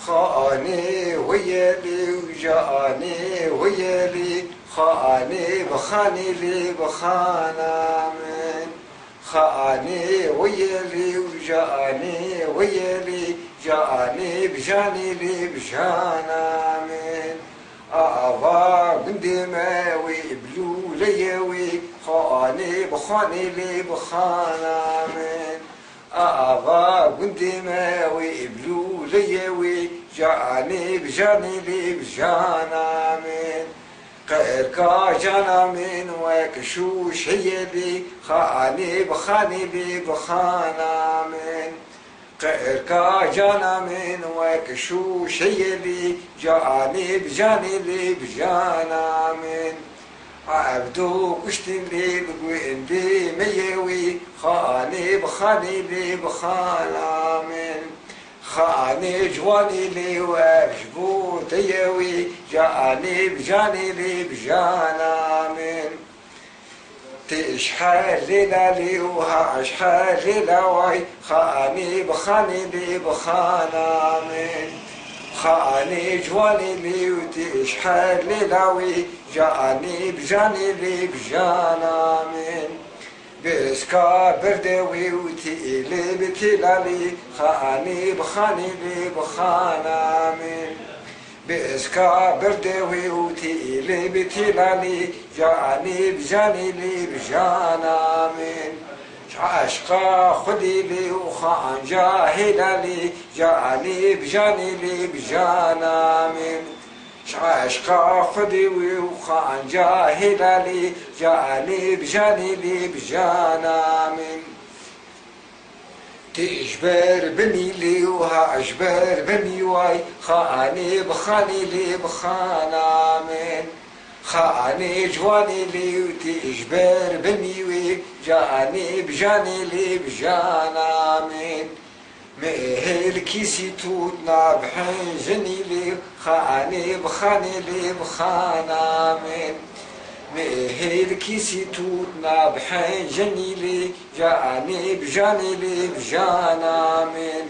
خاني ويلي وجاني ويلي خاني بخاني لي بخانا من خاني ويلي وجاني ويلي جاني بجاني لي بجانا من آبا قندماوي بلوليوي خاني بخاني لي بخانا من آبا قندماوي بلوليوي جاني بجاني لي بجانا من قيركا جانا من وكشوش هي لي خاني بخاني لي بخانا من قيركا جانا من وكشوش هي لي جاني بجاني لي بجانا من عبدو كشت الليل وين لي ميوي خاني بخاني لي بخانا من خاني جواني لي وابشبو تيوي جاني بجاني لي بجانا من تشحال ليلة لي وهاشحال ليلة واي خاني بخاني لي بخانا من خاني جواني لي وتشحال ليلة وي جاني بجاني لي بجانا من بسكا بردوي وتيلي بتلالي خاني بخاني لي بخانا من بسكا بردوي وتيلي بتلالي جاني بجاني لي بجانا من عشقا خدي لي وخان جاهلا لي جاني بجاني لي بجانا من عشقا خدي وخان جاهلا لي جاني بجاني لي بجانا من تجبر بني لي وهاجبر بني واي خاني بخاني لي بخانا من خاني جواني لي وتجبر بني وي جاني بجاني لي بجانا من مهل كيسي توتنا بحين جني لي خاني بخاني لي بخانا من مهل كيسي توتنا بحين جني لي جاني بجاني لي بجانا من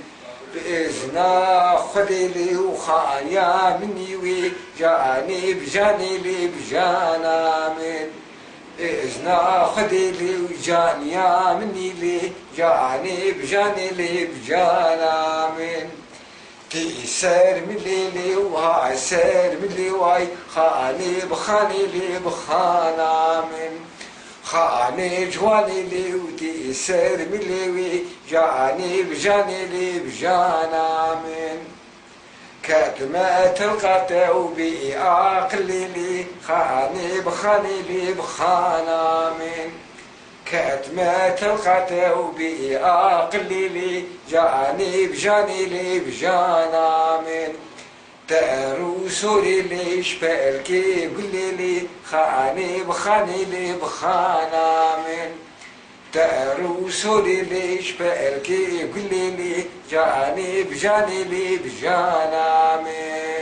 بإذنا خدي لي وخان يا مني وي جاني بجاني لي بجانا من إذنا خدي لي وجاني يا مني لي جاني بجاني لي بجانا من تيسر من ليلي وهاي سر من لي واي خاني بخاني لي بخانا من خاني جواني لي وتيسر من لي جاني بجاني لي بجانا من كاتمة القطع وبأقل لي خاني بخاني لي بخانا من كاتمة القطع وبأقل لي جاني بجاني لي بجانا من تارو سوري ليش بالكي قولي لي خاني بخاني لي بخانا من تارو سوري ليش بالكي قولي لي جاني بجاني لي بجانا من